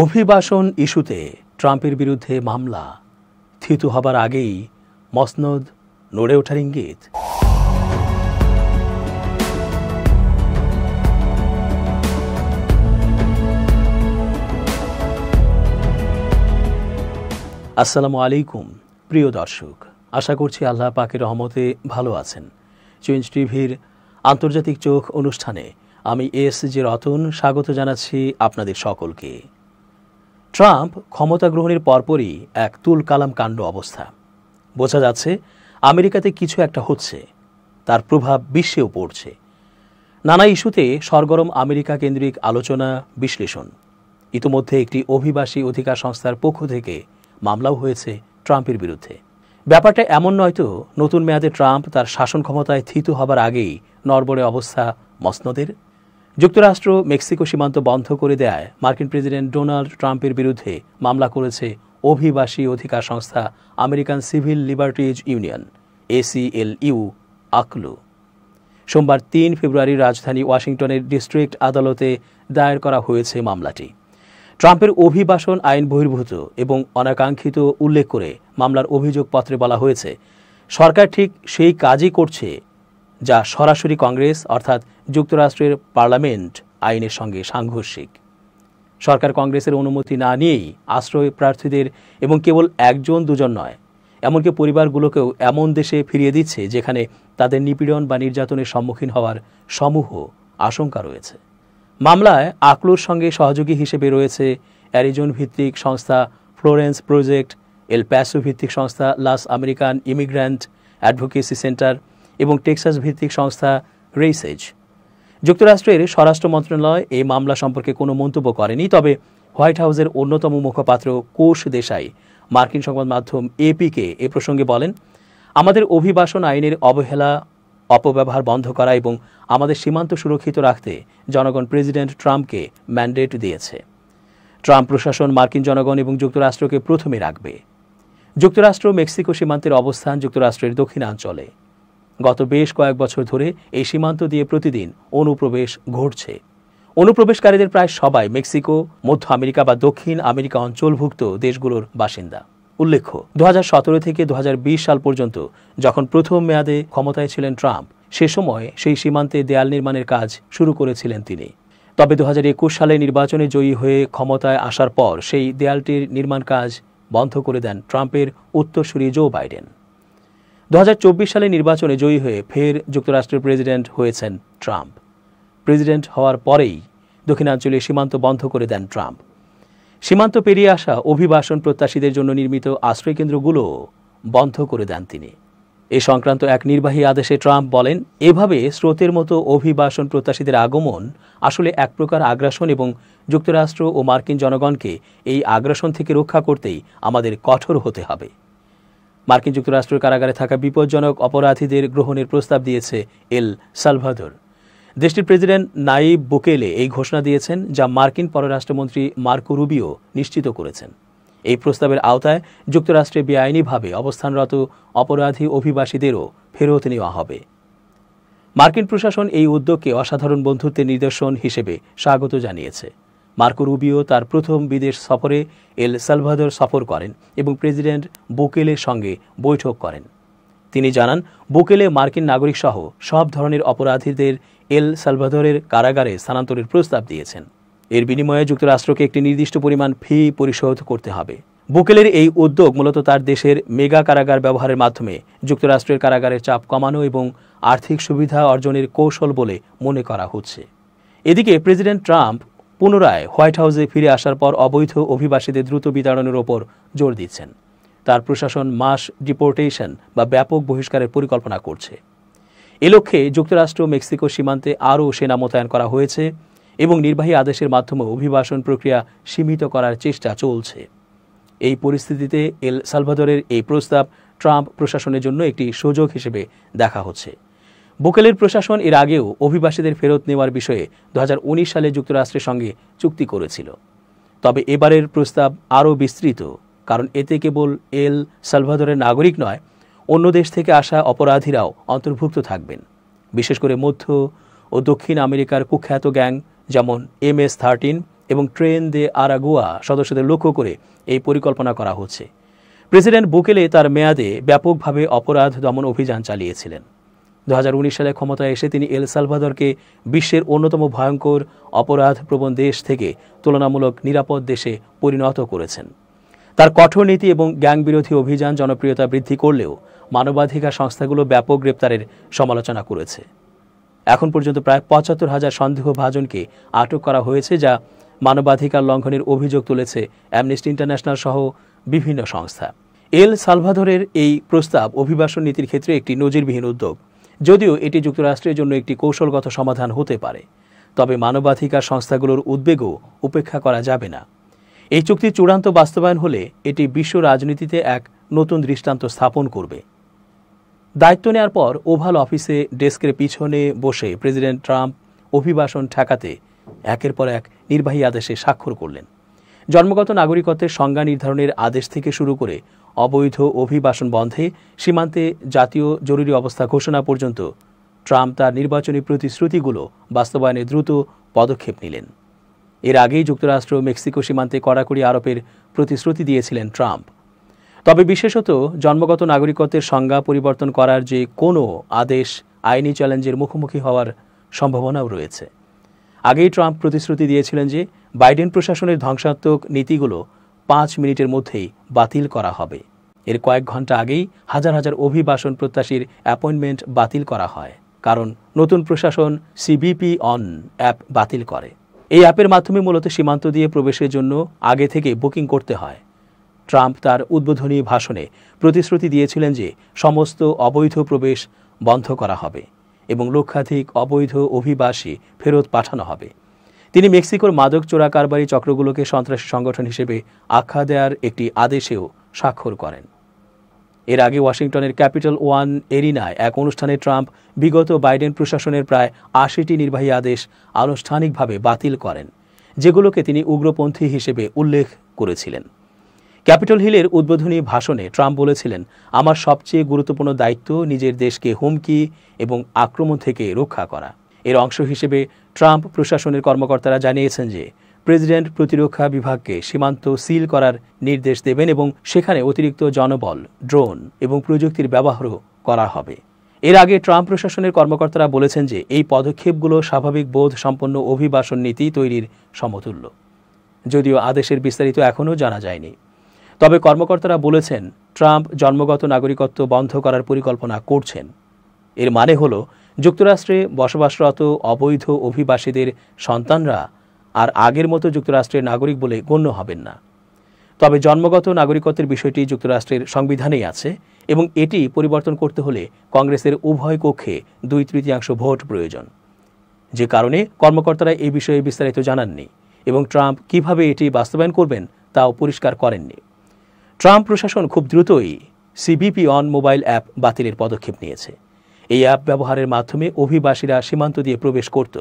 অভিবাসন ইস্যুতে ট্রাম্পের বিরুদ্ধে মামলা থিতু হবার আগেই মসনদ নড়ে ওঠার ইঙ্গিত। আসসালামু আলাইকুম প্রিয় দর্শক, আশা করছি আল্লাহ পাকের রহমতে ভালো আছেন। চেঞ্জ টিভির আন্তর্জাতিক চোখ অনুষ্ঠানে আমি এস.জি. রতন স্বাগত জানাচ্ছি আপনাদের সকলকে। ট্রাম্প ক্ষমতা গ্রহণের পরপরই এক তুল কালাম কাণ্ড অবস্থা। বোঝা যাচ্ছে আমেরিকাতে কিছু একটা হচ্ছে, তার প্রভাব বিশ্বেও পড়ছে। নানা ইস্যুতে সরগরম আমেরিকা কেন্দ্রিক আলোচনা বিশ্লেষণ। ইতোমধ্যে একটি অভিবাসী অধিকার সংস্থার পক্ষ থেকে মামলাও হয়েছে ট্রাম্পের বিরুদ্ধে। ব্যাপারটা এমন নয়তো নতুন মেয়াদে ট্রাম্প তার শাসন ক্ষমতায় থিতু হবার আগেই নড়বড়ে অবস্থা মসনদের। যুক্তরাষ্ট্র মেক্সিকো সীমান্ত বন্ধ করে দেয় মার্কিন প্রেসিডেন্ট ডোনাল্ড ট্রাম্পের বিরুদ্ধে মামলা করেছে অভিবাসী অধিকার সংস্থা American civil liberties union ACLU Aklu. সোমবার ৩ ফেব্রুয়ারি রাজধানী ওয়াশিংটনের ডিস্ট্রিক্ট আদালতে দায়ের করা হয়েছে মামলাটি। ট্রাম্পের অভিবাসন আইন বহির্ভূত এবং অনাকাঙ্ক্ষিত উল্লেখ করে মামলার অভিযোগপত্রে বলা হয়েছে, সরকার ঠিক সেই কাজই করছে যা সরাসরি কংগ্রেস অর্থাৎ যুক্তরাষ্ট্রের পার্লামেন্ট আইনের সঙ্গে সাংঘর্ষিক। সরকার কংগ্রেসের অনুমতি না নিয়েই আশ্রয় প্রার্থীদের এবং কেবল একজন দুজন নয়, এমনকি পরিবারগুলোকেও এমন দেশে ফিরিয়ে দিচ্ছে যেখানে তাদের নিপীড়ন বা নির্যাতনের সম্মুখীন হওয়ার সমূহ আশঙ্কা রয়েছে। মামলায় আকলুর সঙ্গে সহযোগী হিসেবে রয়েছে অ্যারিজোন ভিত্তিক সংস্থা ফ্লোরেন্স প্রজেক্ট, এল প্যাসো ভিত্তিক সংস্থা লাস আমেরিকান ইমিগ্র্যান্ট অ্যাডভোকেসি সেন্টার এবং টেক্সাস ভিত্তিক সংস্থা রেইসেজ। যুক্তরাষ্ট্রের স্বরাষ্ট্র মন্ত্রণালয় এই মামলা সম্পর্কে কোনো মন্তব্য করেনি, তবে হোয়াইট হাউসের অন্যতম মুখপাত্র কোষ দেশাই মার্কিন সংবাদ মাধ্যম APকে এ প্রসঙ্গে বলেন, আমাদের অভিবাসন আইনের অবহেলা অপব্যবহার বন্ধ করা এবং আমাদের সীমান্ত সুরক্ষিত রাখতে জনগণ প্রেসিডেন্ট ট্রাম্পকে ম্যান্ডেট দিয়েছে। ট্রাম্প প্রশাসন মার্কিন জনগণ এবং যুক্তরাষ্ট্রকে প্রথমে রাখবে। যুক্তরাষ্ট্র মেক্সিকো সীমান্তের অবস্থান যুক্তরাষ্ট্রের দক্ষিণাঞ্চলে। গত বেশ কয়েক বছর ধরে এই সীমান্ত দিয়ে প্রতিদিন অনুপ্রবেশ ঘটছে। অনুপ্রবেশকারীদের প্রায় সবাই মেক্সিকো, মধ্য আমেরিকা বা দক্ষিণ আমেরিকা অঞ্চলভুক্ত দেশগুলোর বাসিন্দা। উল্লেখ্য, 2017 থেকে 2020 সাল পর্যন্ত যখন প্রথম মেয়াদে ক্ষমতায় ছিলেন ট্রাম্প, সে সময় সেই সীমান্তে দেয়াল নির্মাণের কাজ শুরু করেছিলেন তিনি। তবে 2021 সালে নির্বাচনে জয়ী হয়ে ক্ষমতায় আসার পর সেই দেয়ালটির নির্মাণ কাজ বন্ধ করে দেন ট্রাম্পের উত্তরসূরি জো বাইডেন। 2024 সালে নির্বাচনে জয়ী হয়ে ফের যুক্তরাষ্ট্রের প্রেসিডেন্ট হয়েছেন ট্রাম্প। প্রেসিডেন্ট হওয়ার পরেই দক্ষিণাঞ্চলে সীমান্ত বন্ধ করে দেন ট্রাম্প। সীমান্ত পেরিয়ে আসা অভিবাসন প্রত্যাশীদের জন্য নির্মিত আশ্রয়কেন্দ্রগুলো বন্ধ করে দেন তিনি। এ সংক্রান্ত এক নির্বাহী আদেশে ট্রাম্প বলেন, এভাবে স্রোতের মতো অভিবাসন প্রত্যাশীদের আগমন আসলে এক প্রকার আগ্রাসন এবং যুক্তরাষ্ট্র ও মার্কিন জনগণকে এই আগ্রাসন থেকে রক্ষা করতেই আমাদের কঠোর হতে হবে। মার্কিন যুক্তরাষ্ট্রের কারাগারে থাকা বিপজ্জনক অপরাধীদের গ্রহণের প্রস্তাব দিয়েছে এল সালভাদর। দেশটির প্রেসিডেন্ট নাইব বুকেলে এই ঘোষণা দিয়েছেন, যা মার্কিন পররাষ্ট্রমন্ত্রী মার্কো রুবিও নিশ্চিত করেছেন। এই প্রস্তাবের আওতায় যুক্তরাষ্ট্রে বেআইনিভাবে অবস্থানরত অপরাধী অভিবাসীদেরও ফেরত নেওয়া হবে। মার্কিন প্রশাসন এই উদ্যোগকে অসাধারণ বন্ধুত্বের নিদর্শন হিসেবে স্বাগত জানিয়েছে। মার্কো রুবিও তার প্রথম বিদেশ সফরে এল সালভাদর সফর করেন এবং প্রেসিডেন্ট বুকেলের সঙ্গে বৈঠক করেন। তিনি জানান, বুকেলে মার্কিন নাগরিক সহ সব ধরনের অপরাধীদের এল সালভাদরের কারাগারে স্থানান্তরের প্রস্তাব দিয়েছেন। এর বিনিময়ে যুক্তরাষ্ট্রকে একটি নির্দিষ্ট পরিমাণ ফি পরিশোধ করতে হবে। বুকেলের এই উদ্যোগ মূলত তার দেশের মেগা কারাগার ব্যবহারের মাধ্যমে যুক্তরাষ্ট্রের কারাগারের চাপ কমানো এবং আর্থিক সুবিধা অর্জনের কৌশল বলে মনে করা হচ্ছে। এদিকে প্রেসিডেন্ট ট্রাম্প পুনরায় হোয়াইট হাউসে ফিরে আসার পর অবৈধ অভিবাসীদের দ্রুত বিতাড়নের ওপর জোর দিচ্ছেন। তার প্রশাসন মাস ডিপোর্টেশন বা ব্যাপক বহিষ্কারের পরিকল্পনা করছে। এ লক্ষ্যে যুক্তরাষ্ট্র মেক্সিকো সীমান্তে আরও সেনা মোতায়েন করা হয়েছে এবং নির্বাহী আদেশের মাধ্যমে অভিবাসন প্রক্রিয়া সীমিত করার চেষ্টা চলছে। এই পরিস্থিতিতে এল সালভাদরের এই প্রস্তাব ট্রাম্প প্রশাসনের জন্য একটি সুযোগ হিসেবে দেখা হচ্ছে। বুকেলের প্রশাসন এর আগেও অভিবাসীদের ফেরত নেওয়ার বিষয়ে 2019 সালে যুক্তরাষ্ট্রের সঙ্গে চুক্তি করেছিল। তবে এবারের প্রস্তাব আরও বিস্তৃত, কারণ এতে কেবল এল সালভাদরের নাগরিক নয়, অন্য দেশ থেকে আসা অপরাধীরাও অন্তর্ভুক্ত থাকবেন। বিশেষ করে মধ্য ও দক্ষিণ আমেরিকার কুখ্যাত গ্যাং যেমন MS-13 এবং ট্রেন দে আরাগুয়া সদস্যদের লক্ষ্য করে এই পরিকল্পনা করা হচ্ছে। প্রেসিডেন্ট বুকেলে তার মেয়াদে ব্যাপকভাবে অপরাধ দমন অভিযান চালিয়েছিলেন। 2019 সালে ক্ষমতায় এসে তিনি এল সালভাদরকে বিশ্বের অন্যতম ভয়ঙ্কর অপরাধপ্রবণ দেশ থেকে তুলনামূলক নিরাপদ দেশে পরিণত করেছেন। তার কঠোর নীতি এবং গ্যাং বিরোধী অভিযান জনপ্রিয়তা বৃদ্ধি করলেও মানবাধিকার সংস্থাগুলো ব্যাপক গ্রেপ্তারের সমালোচনা করেছে। এখন পর্যন্ত প্রায় 75,000 সন্দেহভাজনকে আটক করা হয়েছে, যা মানবাধিকার লঙ্ঘনের অভিযোগ তুলেছে অ্যামনেস্টি ইন্টারন্যাশনাল সহ বিভিন্ন সংস্থা। এল সালভাদরের এই প্রস্তাব অভিবাসন নীতির ক্ষেত্রে একটি নজিরবিহীন উদ্যোগ। যদিও এটি যুক্তরাষ্ট্রের জন্য একটি কৌশলগত সমাধান হতে পারে, তবে মানবাধিকার সংস্থাগুলোর উদ্বেগও উপেক্ষা করা যাবে না। এই চুক্তির চূড়ান্ত বাস্তবায়ন হলে এটি বিশ্ব রাজনীতিতে এক নতুন দৃষ্টান্ত স্থাপন করবে। দায়িত্ব নেওয়ার পর ওভাল অফিসে ডেস্কের পিছনে বসে প্রেসিডেন্ট ট্রাম্প অভিবাসন ঠেকাতে একের পর এক নির্বাহী আদেশে স্বাক্ষর করলেন। জন্মগত নাগরিকত্বের সংজ্ঞা নির্ধারণের আদেশ থেকে শুরু করে অবৈধ অভিবাসন বন্ধে, সীমান্তে জাতীয় জরুরি অবস্থা ঘোষণা পর্যন্ত ট্রাম্প তার নির্বাচনী প্রতিশ্রুতিগুলো বাস্তবায়নে দ্রুত পদক্ষেপ নিলেন। এর আগেই যুক্তরাষ্ট্র মেক্সিকো সীমান্তে কড়াকড়ি আরোপের প্রতিশ্রুতি দিয়েছিলেন ট্রাম্প। তবে বিশেষত জন্মগত নাগরিকত্বের সংজ্ঞা পরিবর্তন করার যে কোনো আদেশ আইনি চ্যালেঞ্জের মুখোমুখি হওয়ার সম্ভাবনাও রয়েছে। আগেই ট্রাম্প প্রতিশ্রুতি দিয়েছিলেন যে বাইডেন প্রশাসনের ধ্বংসাত্মক নীতিগুলো 5 মিনিটের মধ্যেই বাতিল করা হবে। এর কয়েক ঘন্টা আগেই হাজার হাজার অভিবাসন প্রত্যাশীর অ্যাপয়েন্টমেন্ট বাতিল করা হয়, কারণ নতুন প্রশাসন সিবিপি অন অ্যাপ বাতিল করে। এই অ্যাপের মাধ্যমে মূলত সীমান্ত দিয়ে প্রবেশের জন্য আগে থেকে বুকিং করতে হয়। ট্রাম্প তার উদ্বোধনী ভাষণে প্রতিশ্রুতি দিয়েছিলেন যে সমস্ত অবৈধ প্রবেশ বন্ধ করা হবে এবং লক্ষাধিক অবৈধ অভিবাসী ফেরত পাঠানো হবে। তিনি মেক্সিকোর মাদক চোরাকারবারি চক্রগুলোকে সন্ত্রাসী সংগঠন হিসেবে আখ্যা দেওয়ার একটি আদেশেও স্বাক্ষর করেন। এর আগে ওয়াশিংটনের ক্যাপিটাল ওয়ান এরিনায় এক অনুষ্ঠানে ট্রাম্প বিগত বাইডেন প্রশাসনের প্রায় 80টি নির্বাহী আদেশ আনুষ্ঠানিকভাবে বাতিল করেন, যেগুলোকে তিনি উগ্রপন্থী হিসেবে উল্লেখ করেছিলেন। ক্যাপিটল হিলের উদ্বোধনী ভাষণে ট্রাম্প বলেছিলেন, আমার সবচেয়ে গুরুত্বপূর্ণ দায়িত্ব নিজের দেশকে হুমকি এবং আক্রমণ থেকে রক্ষা করা। এর অংশ হিসেবে ট্রাম্প প্রশাসনের কর্মকর্তারা জানিয়েছেন যে প্রেসিডেন্ট প্রতিরক্ষা বিভাগকে সীমান্ত সিল করার নির্দেশ দেবেন এবং সেখানে অতিরিক্ত জনবল, ড্রোন এবং প্রযুক্তির ব্যবহারও করা হবে। এর আগে ট্রাম্প প্রশাসনের কর্মকর্তারা বলেছেন যে এই পদক্ষেপগুলো স্বাভাবিক বোধ সম্পন্ন অভিবাসন নীতি তৈরির সমতুল্য। যদিও আদেশের বিস্তারিত এখনও জানা যায়নি, তবে কর্মকর্তারা বলেছেন ট্রাম্প জন্মগত নাগরিকত্ব বন্ধ করার পরিকল্পনা করছেন। এর মানে হল যুক্তরাষ্ট্রে বসবাসরত অবৈধ অভিবাসীদের সন্তানরা আর আগের মতো যুক্তরাষ্ট্রের নাগরিক বলে গণ্য হবেন না। তবে জন্মগত নাগরিকত্বের বিষয়টি যুক্তরাষ্ট্রের সংবিধানেই আছে এবং এটি পরিবর্তন করতে হলে কংগ্রেসের উভয় কক্ষে 2/3 ভোট প্রয়োজন, যে কারণে কর্মকর্তারা এই বিষয়ে বিস্তারিত জানাননি এবং ট্রাম্প কিভাবে এটি বাস্তবায়ন করবেন তাও পরিষ্কার করেননি। ট্রাম্প প্রশাসন খুব দ্রুতই সিবিপি অন মোবাইল অ্যাপ বাতিলের পদক্ষেপ নিয়েছে। এই অ্যাপ ব্যবহারের মাধ্যমে অভিবাসীরা সীমান্ত দিয়ে প্রবেশ করত।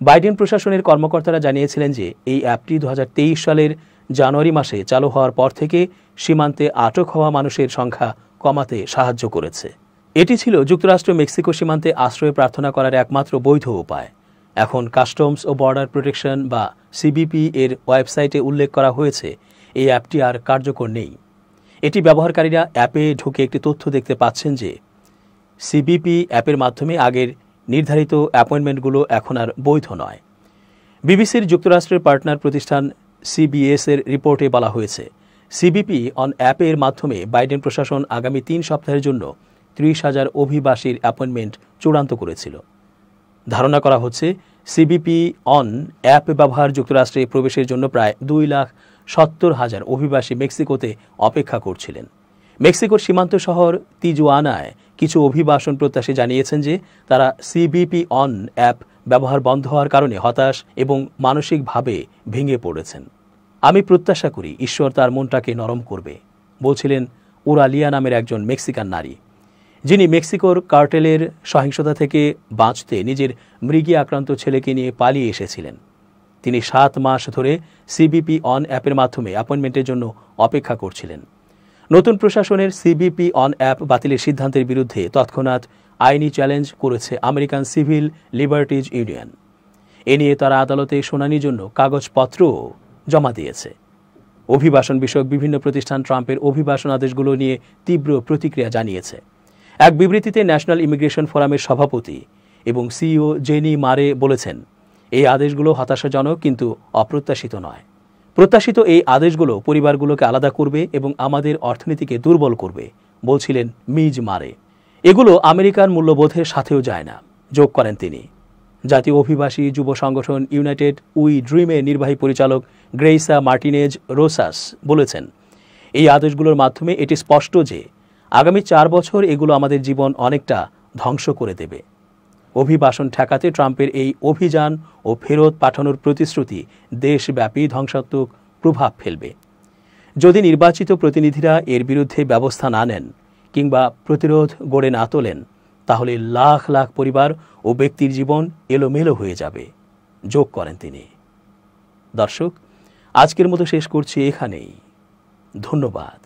বাইডেন প্রশাসনের কর্মকর্তারা জানিয়েছিলেন যে এই অ্যাপটি 2023 সালের জানুয়ারি মাসে চালু হওয়ার পর থেকে সীমান্তে আটক হওয়া মানুষের সংখ্যা কমাতে সাহায্য করেছে। এটি ছিল যুক্তরাষ্ট্র মেক্সিকো সীমান্তে আশ্রয় প্রার্থনা করার একমাত্র বৈধ উপায়। এখন কাস্টমস ও বর্ডার প্রোটেকশন বা সিবিপি এর ওয়েবসাইটে উল্লেখ করা হয়েছে এই অ্যাপটি আর কার্যকর নেই। এটি ব্যবহারকারীরা অ্যাপে ঢুকে একটি তথ্য দেখতে পাচ্ছেন যে সিবিপি অ্যাপের মাধ্যমে আগের নির্ধারিত অ্যাপয়েন্টমেন্টগুলো এখন আর বৈধ নয়। বিবিসির যুক্তরাষ্ট্রের পার্টনার প্রতিষ্ঠান সিবিএস এর রিপোর্টে বলা হয়েছে, সিবিপি অন অ্যাপের মাধ্যমে বাইডেন প্রশাসন আগামী 3 সপ্তাহের জন্য 30,000 অভিবাসীর অ্যাপয়েন্টমেন্ট চূড়ান্ত করেছিল। ধারণা করা হচ্ছে সিবিপি অন অ্যাপ ব্যবহার যুক্তরাষ্ট্রে প্রবেশের জন্য প্রায় 2,70,000 অভিবাসী মেক্সিকোতে অপেক্ষা করছিলেন। মেক্সিকোর সীমান্ত শহর তিজুয়ানায় কিছু অভিবাসন প্রত্যাশী জানিয়েছেন যে তারা সিবিপি অন অ্যাপ ব্যবহার বন্ধ হওয়ার কারণে হতাশ এবং মানসিকভাবে ভেঙে পড়েছেন। আমি প্রত্যাশা করি ঈশ্বর তার মনটাকে নরম করবে, বলছিলেন ওরালিয়া নামের একজন মেক্সিকান নারী, যিনি মেক্সিকোর কার্টেলের সহিংসতা থেকে বাঁচতে নিজের মৃগী আক্রান্ত ছেলেকে নিয়ে পালিয়ে এসেছিলেন। তিনি 7 মাস ধরে সিবিপি অন অ্যাপের মাধ্যমে অ্যাপয়েন্টমেন্টের জন্য অপেক্ষা করছিলেন। নতুন প্রশাসনের সিবিপি অন অ্যাপ বাতিলের সিদ্ধান্তের বিরুদ্ধে তৎক্ষণাৎ আইনি চ্যালেঞ্জ করেছে আমেরিকান সিভিল লিবার্টিজ ইউনিয়ন। এ নিয়ে তারা আদালতে শুনানির জন্য কাগজপত্রও জমা দিয়েছে। অভিবাসন বিষয়ক বিভিন্ন প্রতিষ্ঠান ট্রাম্পের অভিবাসন আদেশগুলো নিয়ে তীব্র প্রতিক্রিয়া জানিয়েছে। এক বিবৃতিতে ন্যাশনাল ইমিগ্রেশন ফোরামের সভাপতি এবং সিইও জেনি মারে বলেছেন, এই আদেশগুলো হতাশাজনক কিন্তু অপ্রত্যাশিত নয়। প্রত্যাশিত এই আদেশগুলো পরিবারগুলোকে আলাদা করবে এবং আমাদের অর্থনীতিকে দুর্বল করবে, বলছিলেন মিজ মারে। এগুলো আমেরিকার মূল্যবোধের সাথেও যায় না, যোগ করেন তিনি। জাতীয় অভিবাসী যুব সংগঠন ইউনাইটেড উই ড্রিমের নির্বাহী পরিচালক গ্রেইসা মার্টিনেজ রোসাস বলেছেন, এই আদেশগুলোর মাধ্যমে এটি স্পষ্ট যে আগামী 4 বছর এগুলো আমাদের জীবন অনেকটা ধ্বংস করে দেবে। অভিবাসন ঠেকাতে ট্রাম্পের এই অভিযান ও ফেরত পাঠানোর প্রতিশ্রুতি দেশব্যাপী ধ্বংসাত্মক প্রভাব ফেলবে। যদি নির্বাচিত প্রতিনিধিরা এর বিরুদ্ধে ব্যবস্থা না নেন কিংবা প্রতিরোধ গড়ে না তোলেন, তাহলে লাখ লাখ পরিবার ও ব্যক্তির জীবন এলোমেলো হয়ে যাবে, যোগ করেন তিনি। দর্শক, আজকের মতো শেষ করছি এখানেই। ধন্যবাদ।